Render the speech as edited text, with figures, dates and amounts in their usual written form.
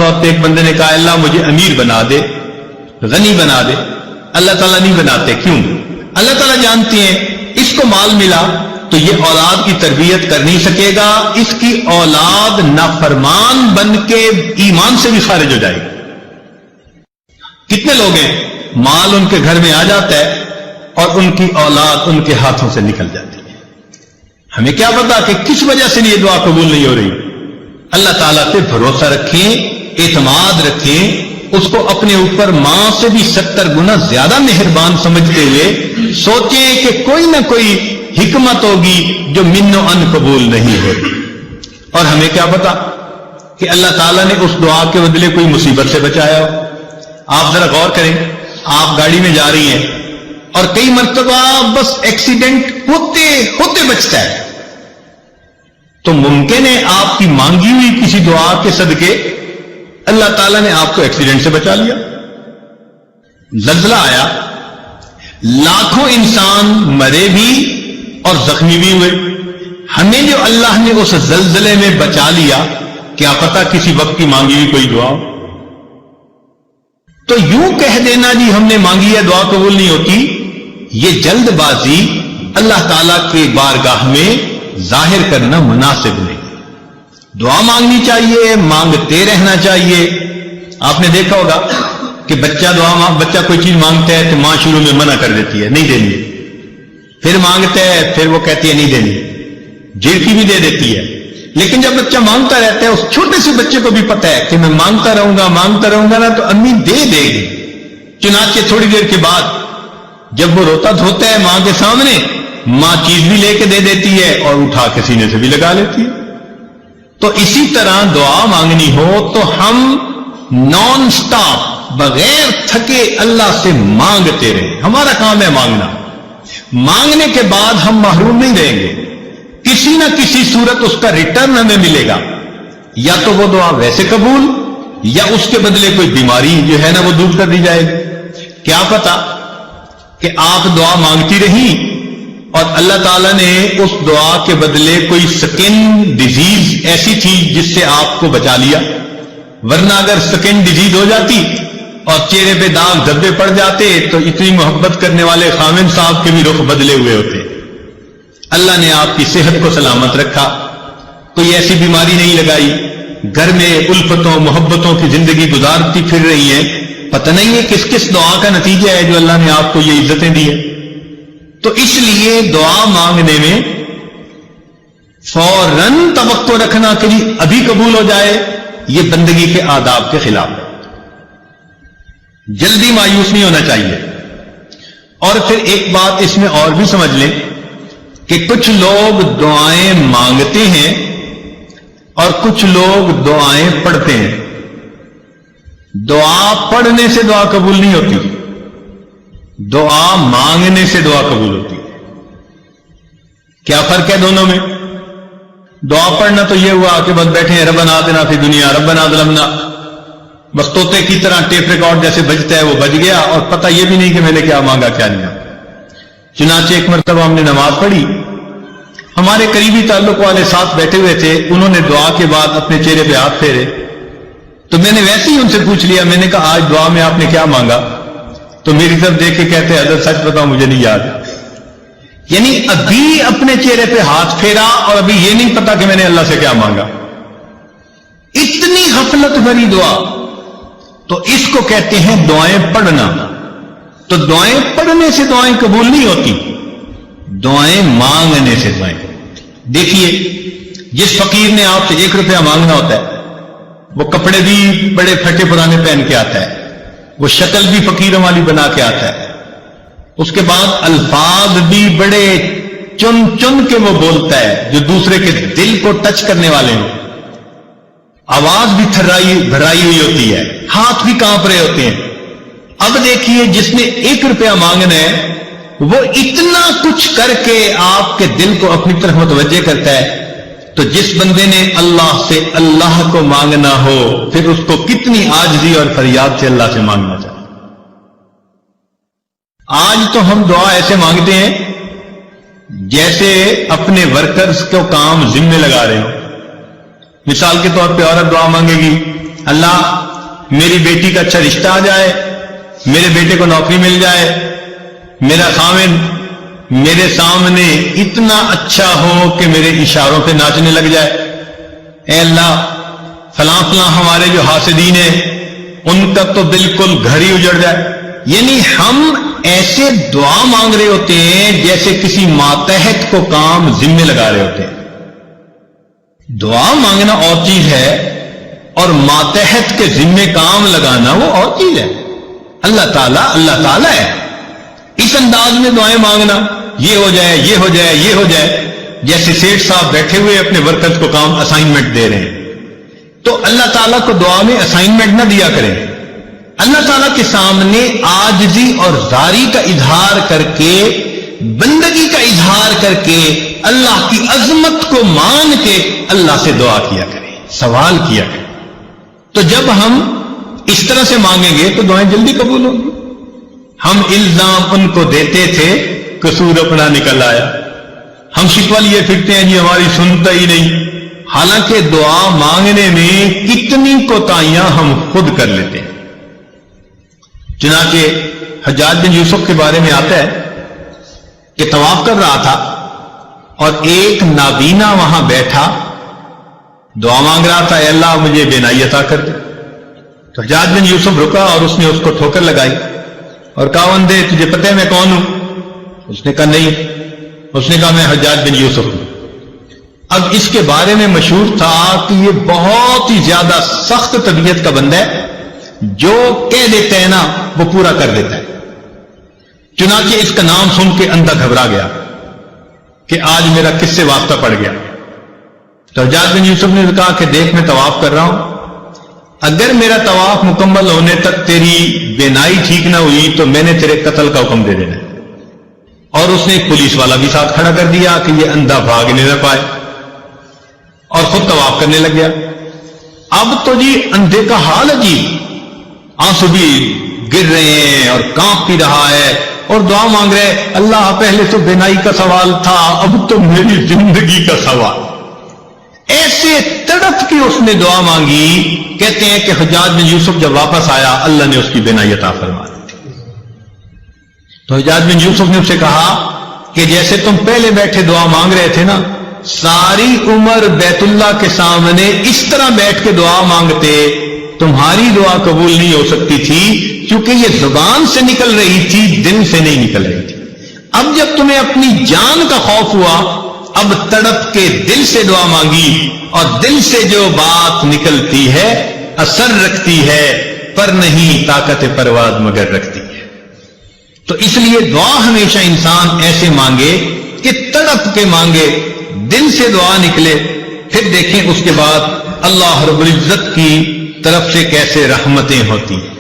اور ایک بندے نے کہا اللہ مجھے امیر بنا دے، غنی بنا دے۔ اللہ تعالیٰ نہیں بناتے، کیوں؟ اللہ تعالیٰ جانتے ہیں اس کو مال ملا تو یہ اولاد کی تربیت کر نہیں سکے گا، اس کی اولاد نافرمان بن کے ایمان سے بھی خارج ہو جائے گی۔ کتنے لوگ ہیں مال ان کے گھر میں آ جاتا ہے اور ان کی اولاد ان کے ہاتھوں سے نکل جاتی ہے۔ ہمیں کیا پتا کہ کس وجہ سے یہ دعا قبول نہیں ہو رہی۔ اللہ تعالیٰ پہ بھروسہ رکھیں، اعتماد رکھیں، اس کو اپنے اوپر ماں سے بھی 70 گنا زیادہ مہربان سمجھتے ہوئے سوچیں کہ کوئی نہ کوئی حکمت ہوگی جو من و ان قبول نہیں ہوگی۔ اور ہمیں کیا پتا کہ اللہ تعالیٰ نے اس دعا کے بدلے کوئی مصیبت سے بچایا ہو۔ آپ ذرا غور کریں، آپ گاڑی میں جا رہی ہیں اور کئی مرتبہ بس ایکسیڈنٹ ہوتے ہوتے بچتا ہے، تو ممکن ہے آپ کی مانگی ہوئی کسی دعا کے صدقے اللہ تعالیٰ نے آپ کو ایکسیڈنٹ سے بچا لیا۔ زلزلہ آیا، لاکھوں انسان مرے بھی اور زخمی بھی ہوئے، ہمیں جو اللہ نے اس زلزلے میں بچا لیا، کیا پتا کسی وقت کی مانگی ہوئی کوئی دعا ہو۔ تو یوں کہہ دینا جی ہم نے مانگی ہے دعا قبول نہیں ہوتی، یہ جلد بازی اللہ تعالیٰ کے بارگاہ میں ظاہر کرنا مناسب نہیں۔ دعا مانگنی چاہیے، مانگتے رہنا چاہیے۔ آپ نے دیکھا ہوگا کہ بچہ کوئی چیز مانگتا ہے تو ماں شروع میں منع کر دیتی ہے، نہیں دینی، پھر مانگتا ہے، پھر وہ کہتی ہے نہیں دینی، جھڑکی بھی دے دیتی ہے۔ لیکن جب بچہ مانگتا رہتا ہے، اس چھوٹے سے بچے کو بھی پتا ہے کہ میں مانگتا رہوں گا نا تو امی دے دے گی۔ چنانچہ تھوڑی دیر کے بعد جب وہ روتا دھوتا ہے ماں کے سامنے، ماں چیز بھی لے کے دے دیتی ہے اور اٹھا کے سینے سے بھی لگا لیتی ہے۔ تو اسی طرح دعا مانگنی ہو تو ہم نان سٹاپ بغیر تھکے اللہ سے مانگتے رہیں۔ ہمارا کام ہے مانگنا، مانگنے کے بعد ہم محروم نہیں رہیں گے، کسی نہ کسی صورت اس کا ریٹرن ہمیں ملے گا، یا تو وہ دعا ویسے قبول یا اس کے بدلے کوئی بیماری جو ہے نا وہ دور کر دی جائے گی۔ کیا پتا کہ آپ دعا مانگتی رہی اور اللہ تعالیٰ نے اس دعا کے بدلے کوئی سکن ڈیزیز ایسی تھی جس سے آپ کو بچا لیا، ورنہ اگر سکن ڈیزیز ہو جاتی اور چہرے پہ داغ دھبے پڑ جاتے تو اتنی محبت کرنے والے خامن صاحب کے بھی رخ بدلے ہوئے ہوتے۔ اللہ نے آپ کی صحت کو سلامت رکھا، کوئی ایسی بیماری نہیں لگائی، گھر میں الفتوں محبتوں کی زندگی گزارتی پھر رہی ہیں، پتہ نہیں ہے کس کس دعا کا نتیجہ ہے جو اللہ نے آپ کو یہ عزتیں دی ہیں۔ تو اس لیے دعا مانگنے میں فوراً توقع رکھنا کہ ابھی قبول ہو جائے، یہ بندگی کے آداب کے خلاف ہے۔ جلدی مایوس نہیں ہونا چاہیے۔ اور پھر ایک بات اس میں اور بھی سمجھ لیں کہ کچھ لوگ دعائیں مانگتے ہیں اور کچھ لوگ دعائیں پڑھتے ہیں۔ دعا پڑھنے سے دعا قبول نہیں ہوتی، دعا مانگنے سے دعا قبول ہوتی ہے۔ کیا فرق ہے دونوں میں؟ دعا پڑھنا تو یہ ہوا کہ بس بیٹھے ہیں ربنا آتنا فی دنیا ربنا ظلمنا، بس طوطے کی طرح ٹیپ ریکارڈ جیسے بجتا ہے وہ بج گیا اور پتہ یہ بھی نہیں کہ میں نے کیا مانگا کیا نہیں مانگا۔ چنانچہ ایک مرتبہ ہم نے نماز پڑھی، ہمارے قریبی تعلق والے ساتھ بیٹھے ہوئے تھے، انہوں نے دعا کے بعد اپنے چہرے پہ ہاتھ پھیرے تو میں نے ویسے ہی ان سے پوچھ لیا، میں نے کہا آج دعا میں آپ نے کیا مانگا؟ تو میری طرف دیکھ کے کہتے ہیں حضرت سچ بتاؤ مجھے نہیں یاد۔ یعنی ابھی اپنے چہرے پہ ہاتھ پھیرا اور ابھی یہ نہیں پتا کہ میں نے اللہ سے کیا مانگا۔ اتنی غفلت بھری دعا، تو اس کو کہتے ہیں دعائیں پڑھنا۔ تو دعائیں پڑھنے سے دعائیں قبول نہیں ہوتی، دعائیں مانگنے سے دعائیں قبول ہوتی۔ دیکھیے جس فقیر نے آپ سے 1 روپیہ مانگنا ہوتا ہے وہ کپڑے بھی بڑے پھٹے پرانے پہن کے آتا ہے، وہ شکل بھی فقیروں والی بنا کے آتا ہے، اس کے بعد الفاظ بھی بڑے چن چن کے وہ بولتا ہے جو دوسرے کے دل کو ٹچ کرنے والے ہوں، آواز بھی بھرائی ہوئی ہوتی ہے، ہاتھ بھی کانپ رہے ہوتے ہیں۔ اب دیکھیے جس نے 1 روپیہ مانگنا ہے وہ اتنا کچھ کر کے آپ کے دل کو اپنی طرف متوجہ کرتا ہے، تو جس بندے نے اللہ سے اللہ کو مانگنا ہو پھر اس کو کتنی عاجزی اور فریاد سے اللہ سے مانگنا چاہیے۔ آج تو ہم دعا ایسے مانگتے ہیں جیسے اپنے ورکرز کو کام ذمہ لگا رہے ہو، مثال کے طور پہ عورت دعا مانگے گی، اللہ میری بیٹی کا اچھا رشتہ آ جائے، میرے بیٹے کو نوکری مل جائے، میرا خاوند میرے سامنے اتنا اچھا ہو کہ میرے اشاروں پہ ناچنے لگ جائے، اے اللہ فلاں فلاں ہمارے جو حاسدین ہیں ان کا تو بالکل گھر ہی اجڑ جائے۔ یعنی ہم ایسے دعا مانگ رہے ہوتے ہیں جیسے کسی ماتحت کو کام ذمے لگا رہے ہوتے ہیں۔ دعا مانگنا اور چیز ہے اور ماتحت کے ذمے کام لگانا وہ اور چیز ہے۔ اللہ تعالیٰ ہے۔ اس انداز میں دعائیں مانگنا، یہ ہو جائے، یہ ہو جائے، یہ ہو جائے، جیسے سیٹھ صاحب بیٹھے ہوئے اپنے ورکرز کو کام اسائنمنٹ دے رہے ہیں، تو اللہ تعالیٰ کو دعا میں اسائنمنٹ نہ دیا کریں۔ اللہ تعالیٰ کے سامنے عاجزی اور زاری کا اظہار کر کے، بندگی کا اظہار کر کے، اللہ کی عظمت کو مان کے اللہ سے دعا کیا کریں، سوال کیا کریں۔ تو جب ہم اس طرح سے مانگیں گے تو دعائیں جلدی قبول ہوں گی۔ ہم الزام ان کو دیتے تھے، قصور اپنا نکل آیا۔ ہم شکوہ لیے پھرتے ہیں جی ہماری سنتا ہی نہیں، حالانکہ دعا مانگنے میں کتنی کوتاہیاں ہم خود کر لیتے ہیں۔ چنانچہ حجاج بن یوسف کے بارے میں آتا ہے کہ طواف کر رہا تھا اور ایک نابینا وہاں بیٹھا دعا مانگ رہا تھا، اے اللہ مجھے بینائی عطا کر دے۔ تو حجاج بن یوسف رکا اور اس نے اس کو ٹھوکر لگائی اور کہا بندے تجھے پتہ ہے میں کون ہوں؟ اس نے کہا نہیں۔ اس نے کہا میں حجاج بن یوسف ہوں۔ اب اس کے بارے میں مشہور تھا کہ یہ بہت ہی زیادہ سخت طبیعت کا بندہ ہے، جو کہہ دیتا ہے نا وہ پورا کر دیتا ہے۔ چنانچہ اس کا نام سن کے اندھا گھبرا گیا کہ آج میرا کس سے واسطہ پڑ گیا۔ تو حجاج بن یوسف نے کہا کہ دیکھ میں طواف کر رہا ہوں، اگر میرا طواف مکمل ہونے تک تیری بینائی ٹھیک نہ ہوئی تو میں نے تیرے قتل کا حکم دے دینا ہے۔ اور اس نے ایک پولیس والا بھی ساتھ کھڑا کر دیا کہ یہ اندھا بھاگنے نہ پائے، اور خود طواف کرنے لگ گیا۔ اب تو جی اندھے کا حال عجیب، آنسو بھی گر رہے ہیں اور کانپ بھی رہا ہے اور دعا مانگ رہے، اللہ پہلے تو بینائی کا سوال تھا، اب تو میری زندگی کا سوال۔ ایسے تڑپ کے اس نے دعا مانگی، کہتے ہیں کہ حجاج بن یوسف جب واپس آیا اللہ نے اس کی بینائی عطا فرما دی۔ تو حجاج بن یوسف نے اسے کہا کہ جیسے تم پہلے بیٹھے دعا مانگ رہے تھے نا، ساری عمر بیت اللہ کے سامنے اس طرح بیٹھ کے دعا مانگتے، تمہاری دعا قبول نہیں ہو سکتی تھی، کیونکہ یہ زبان سے نکل رہی تھی، دل سے نہیں نکل رہی تھی۔ اب جب تمہیں اپنی جان کا خوف ہوا، اب تڑپ کے دل سے دعا مانگی، اور دل سے جو بات نکلتی ہے اثر رکھتی ہے، پر نہیں طاقت پرواز مگر رکھتی ہے۔ تو اس لیے دعا ہمیشہ انسان ایسے مانگے کہ تڑپ کے مانگے، دل سے دعا نکلے، پھر دیکھیں اس کے بعد اللہ رب العزت کی طرف سے کیسے رحمتیں ہوتی ہیں۔